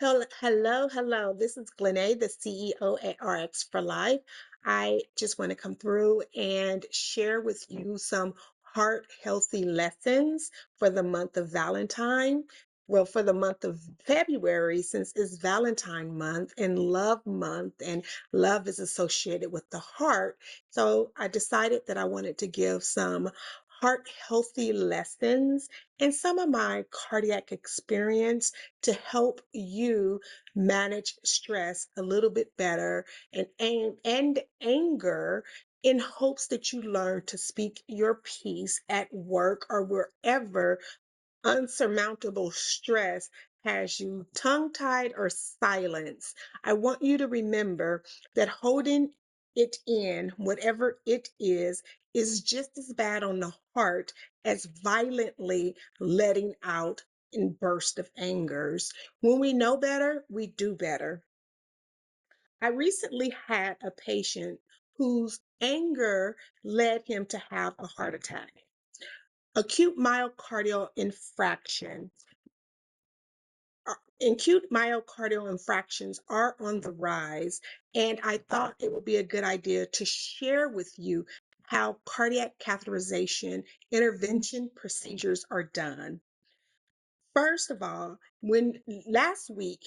Hello. This is Glenee, the CEO at RX for Life. I just want to come through and share with you some heart healthy lessons for the month of Valentine. Well, for the month of February, since it's Valentine month and love month, and love is associated with the heart. So I decided that I wanted to give some heart healthy lessons and some of my cardiac experience to help you manage stress a little bit better and anger in hopes that you learn to speak your piece at work or wherever unsurmountable stress has you tongue-tied or silenced. I want you to remember that holding it in, whatever it is just as bad on the heart as violently letting out in bursts of angers. When we know better, we do better. I recently had a patient whose anger led him to have a heart attack. Acute myocardial infraction acute myocardial infractions are on the rise, and I thought it would be a good idea to share with you how cardiac catheterization intervention procedures are done. First of all, when last week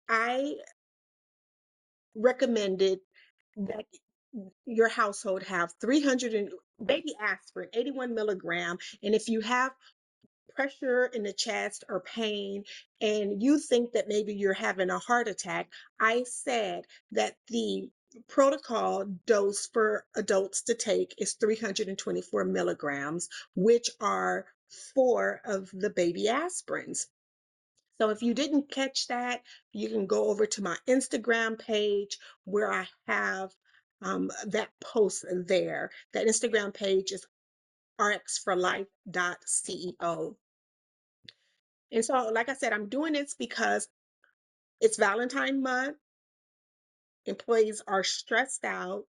I recommended that your household have 300 baby aspirin, 81 milligram, and if you have pressure in the chest or pain and you think that maybe you're having a heart attack, I said that the protocol dose for adults to take is 324 milligrams, which are four of the baby aspirins. So if you didn't catch that, you can go over to my Instagram page where I have that post there. That Instagram page is rxforlife.ceo. And so, like I said, I'm doing this because it's Valentine month. Employees are stressed out.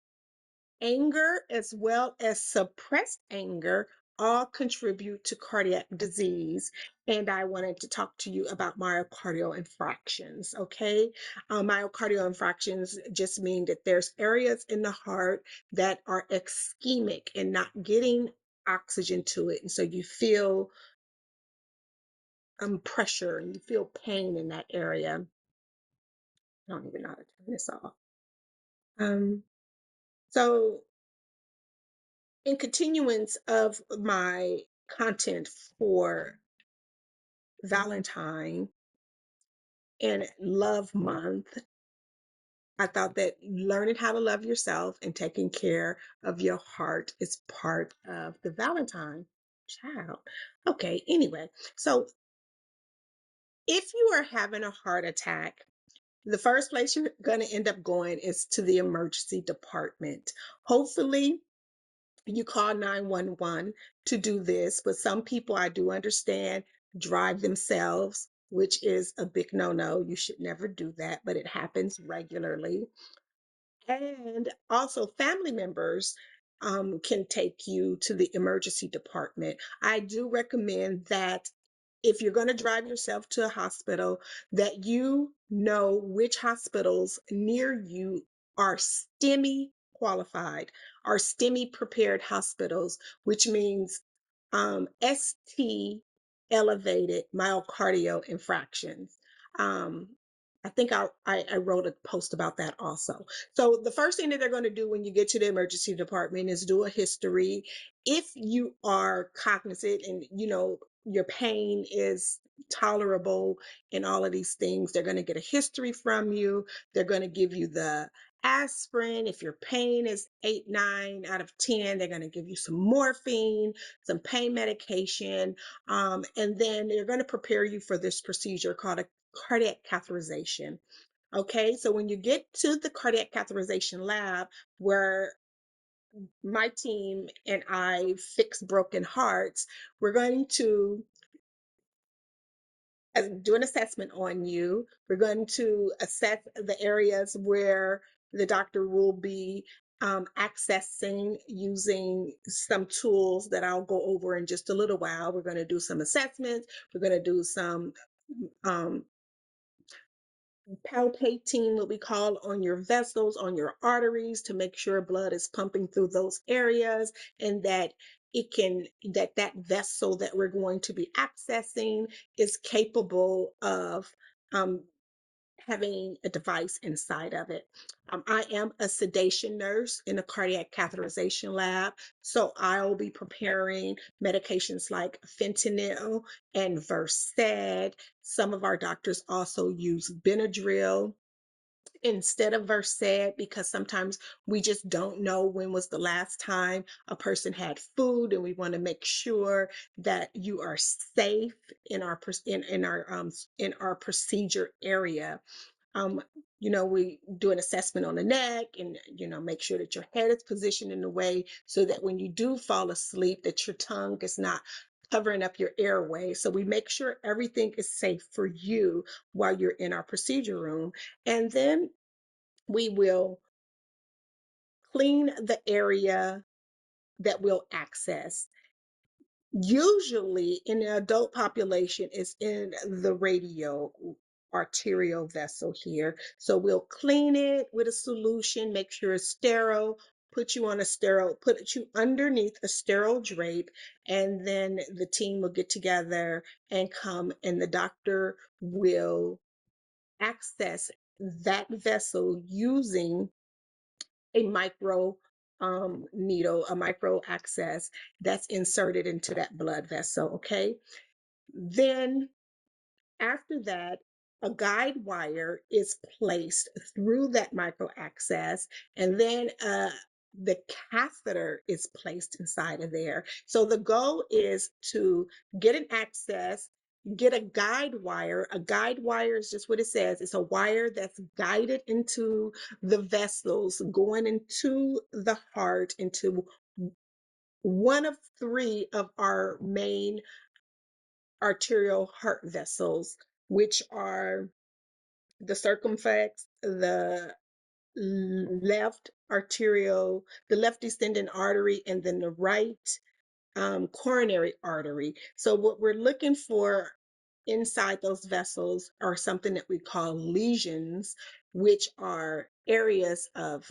Anger, as well as suppressed anger, all contribute to cardiac disease. And I wanted to talk to you about myocardial infractions. Okay. Myocardial infractions just mean that there's areas in the heart that are ischemic and not getting oxygen to it. And so you feel pressure and you feel pain in that area. I don't even know how to turn this off. Um, so, in continuance of my content for Valentine and Love Month, I thought that learning how to love yourself and taking care of your heart is part of the Valentine child. Okay, anyway, so if you are having a heart attack, the first place you're going to end up going is to the emergency department. Hopefully, you call 911 to do this, but some people I do understand drive themselves, which is a big no-no. You should never do that, but it happens regularly. And also, family members can take you to the emergency department. I do recommend that if you're going to drive yourself to a hospital, that you know which hospitals near you are STEMI qualified, are STEMI prepared hospitals, which means ST elevated myocardial infractions. Um, I think I wrote a post about that also. So the first thing that they're going to do when you get to the emergency department is do a history. If you are cognizant and you know your pain is tolerable and all of these things, they're going to get a history from you. They're going to give you the aspirin. If your pain is 8, 9 out of 10, they're going to give you some morphine, some pain medication, and then they're going to prepare you for this procedure called a cardiac catheterization. Okay, so when you get to the cardiac catheterization lab, where my team and I fix broken hearts, we're going to do an assessment on you. We're going to assess the areas where the doctor will be accessing using some tools that I'll go over in just a little while. We're going to do some assessments. We're going to do some um, palpating, what we call, on your vessels, on your arteries, to make sure blood is pumping through those areas, and that that vessel that we're going to be accessing is capable of um, having a device inside of it. I am a sedation nurse in a cardiac catheterization lab, so I'll be preparing medications like fentanyl and Versed. Some of our doctors also use Benadryl instead of Versed, because sometimes we just don't know when was the last time a person had food, and we want to make sure that you are safe in our in our procedure area. um, we do an assessment on the neck, and, make sure that your head is positioned in a way so that when you do fall asleep, that your tongue is not covering up your airway. So we make sure everything is safe for you while you're in our procedure room. And then we will clean the area that we'll access. Usually in the adult population is in the radio arterial vessel here. So we'll clean it with a solution, make sure it's sterile, put you underneath a sterile drape, and then the team will get together and come, and the doctor will access that vessel using a micro needle, a micro access that's inserted into that blood vessel. Okay. Then after that, a guide wire is placed through that micro access, and then the catheter is placed inside of there. So the goal is to get an access, get a guide wire. A guide wire is just what it says. It's a wire that's guided into the vessels, going into the heart, into one of three of our main arterial heart vessels, which are the circumflex, the left descending artery, and then the right coronary artery. So what we're looking for inside those vessels are something that we call lesions, which are areas of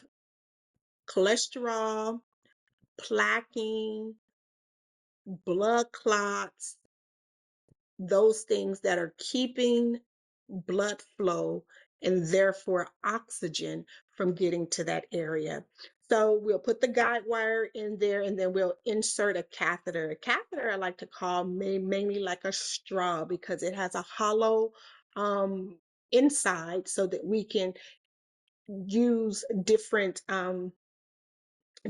cholesterol, plaquing, blood clots, those things that are keeping blood flow and therefore oxygen from getting to that area. So we'll put the guide wire in there, and then we'll insert a catheter. A catheter I like to call mainly like a straw, because it has a hollow inside, so that we can use different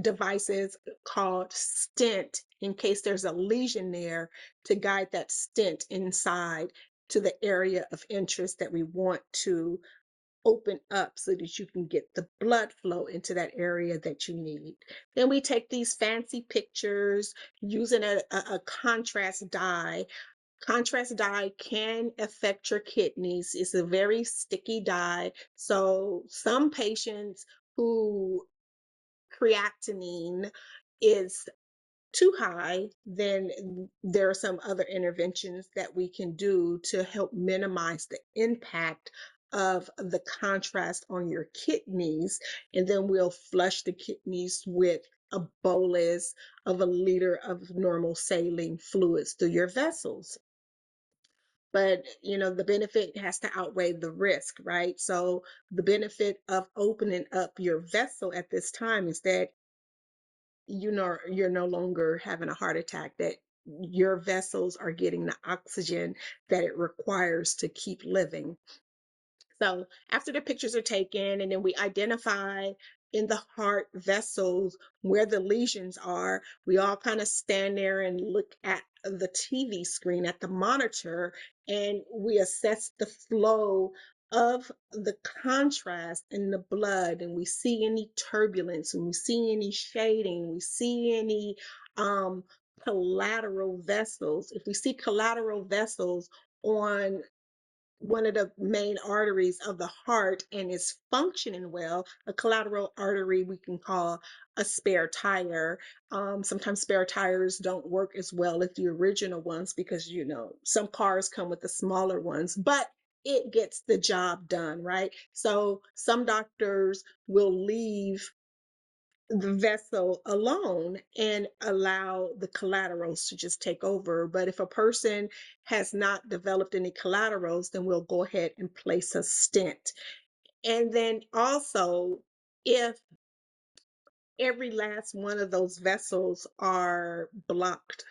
devices called stent, in case there's a lesion there, to guide that stent inside to the area of interest that we want to open up, so that you can get the blood flow into that area that you need. Then we take these fancy pictures using a contrast dye. Contrast dye can affect your kidneys. It's a very sticky dye. So some patients who creatinine is too high, then there are some other interventions that we can do to help minimize the impact of the contrast on your kidneys. And then we'll flush the kidneys with a bolus of 1 liter of normal saline fluids through your vessels. But the benefit has to outweigh the risk, right? So the benefit of opening up your vessel at this time is that you're no longer having a heart attack, that your vessels are getting the oxygen that it requires to keep living. So after the pictures are taken, and then we identify in the heart vessels where the lesions are, we all kind of stand there and look at the TV screen, at the monitor, and we assess the flow of the contrast in the blood, and we see any turbulence, and we see any shading, we see any um, collateral vessels. If we see collateral vessels on one of the main arteries of the heart and is functioning well, a collateral artery we can call a spare tire. Sometimes spare tires don't work as well as the original ones, because some cars come with the smaller ones, but it gets the job done, right? So some doctors will leave the vessel alone and allow the collaterals to just take over. But if a person has not developed any collaterals, then we'll go ahead and place a stent. And then also, if every last one of those vessels are blocked,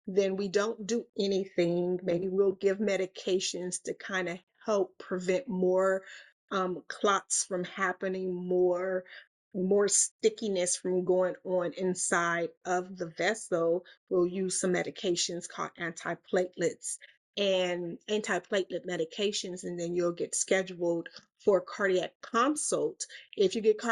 then we don't do anything. Maybe we'll give medications to kind of help prevent more clots from happening, more stickiness from going on inside of the vessel. We'll use some medications called antiplatelets and antiplatelet medications, and then you'll get scheduled for a cardiac consult. If you get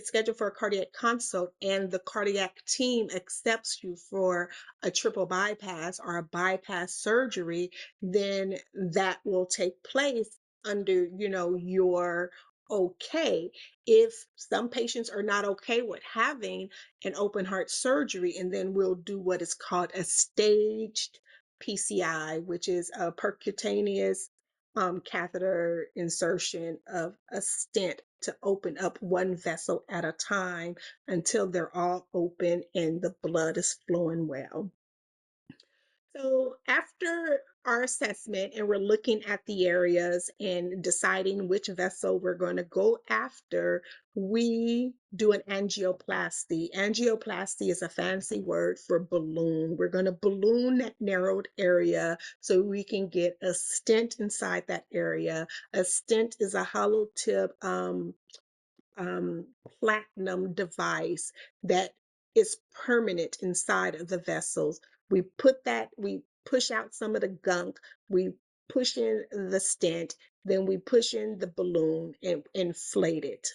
scheduled for a cardiac consult and the cardiac team accepts you for a triple bypass or a bypass surgery, then that will take place under, your okay. If some patients are not okay with having an open heart surgery, and then we'll do what is called a staged PCI, which is a percutaneous catheter insertion of a stent to open up one vessel at a time until they're all open and the blood is flowing well. So after our assessment and we're looking at the areas and deciding which vessel we're going to go after, we do an angioplasty. Angioplasty is a fancy word for balloon. We're going to balloon that narrowed area so we can get a stent inside that area. A stent is a hollow tip um, platinum device that is permanent inside of the vessels. We push out some of the gunk, we push in the stent, then we push in the balloon and inflate it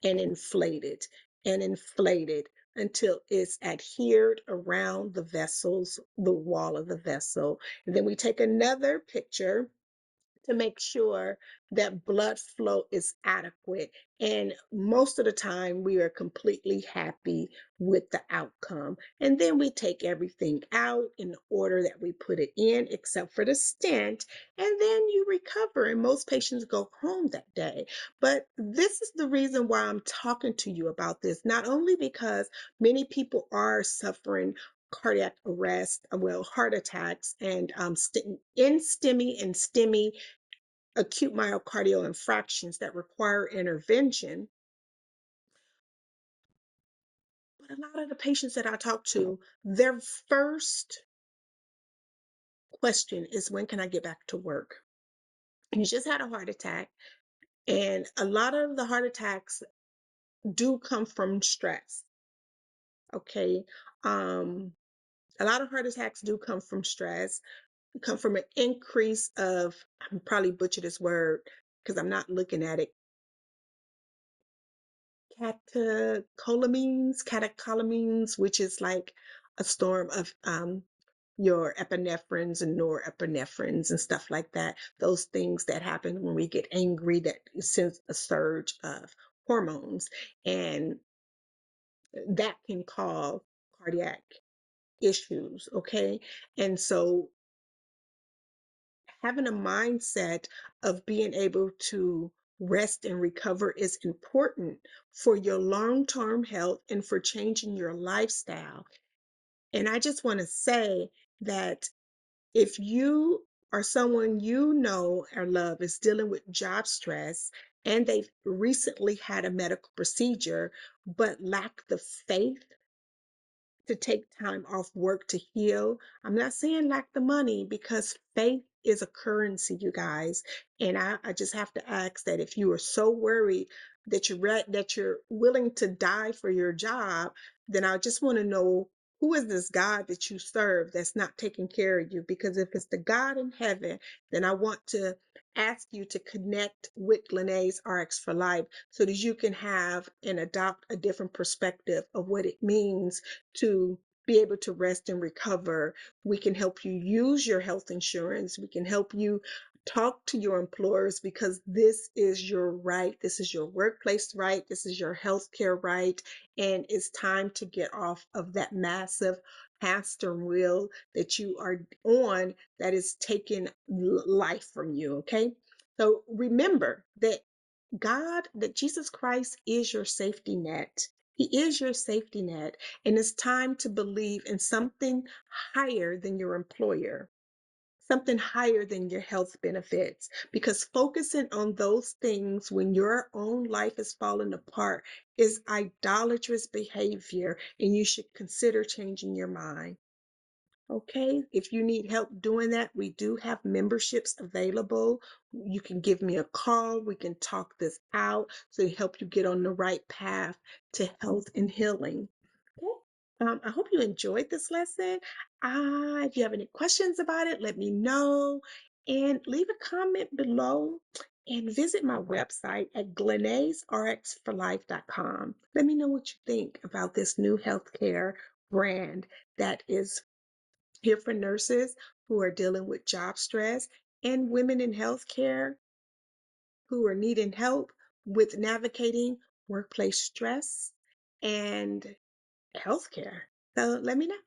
and inflate it and inflate it until it's adhered around the vessels, the wall of the vessel. And then we take another picture to make sure that blood flow is adequate. And most of the time, we are completely happy with the outcome. And then we take everything out in the order that we put it in, except for the stent, and then you recover. And most patients go home that day. But this is the reason why I'm talking to you about this, not only because many people are suffering cardiac arrest, well, heart attacks, and STEMI and STEMI acute myocardial infractions that require intervention. But a lot of the patients that I talk to, their first question is, when can I get back to work? You just had a heart attack, and a lot of the heart attacks do come from stress. Okay. A lot of heart attacks do come from stress, come from an increase of, I'm probably butcher this word because I'm not looking at it, catecholamines, which is like a storm of your epinephrines and norepinephrines and stuff like that. Those things that happen when we get angry, that sends a surge of hormones, and that can cause cardiac issues. Okay. And so having a mindset of being able to rest and recover is important for your long-term health and for changing your lifestyle. And I just want to say that if you or someone you know or love is dealing with job stress and they've recently had a medical procedure but lack the faith to take time off work to heal. I'm not saying lack the money, because faith is a currency, you guys. And I just have to ask that if you are so worried that you're willing to die for your job, then I just want to know, who is this God that you serve that's not taking care of you? Because if it's the God in heaven, then I want to ask you to connect with Glenae's RX for Life so that you can have and adopt a different perspective of what it means to be able to rest and recover. We can help you use your health insurance. We can help you talk to your employers, because this is your right. This is your workplace right. This is your healthcare right. And it's time to get off of that massive hamster wheel that you are on that is taking life from you. Okay. So remember that Jesus Christ is your safety net. He is your safety net. And it's time to believe in something higher than your employer, something higher than your health benefits, because focusing on those things when your own life is falling apart is idolatrous behavior, and you should consider changing your mind. Okay, if you need help doing that, we do have memberships available. You can give me a call. We can talk this out to help you get on the right path to health and healing. Okay. I hope you enjoyed this lesson. If you have any questions about it, let me know and leave a comment below and visit my website at glenaysrxforlife.com. Let me know what you think about this new healthcare brand that is here for nurses who are dealing with job stress and women in healthcare who are needing help with navigating workplace stress and healthcare. So let me know.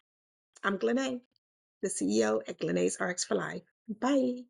I'm Glenay, the CEO at Glenay's RX for Life. Bye.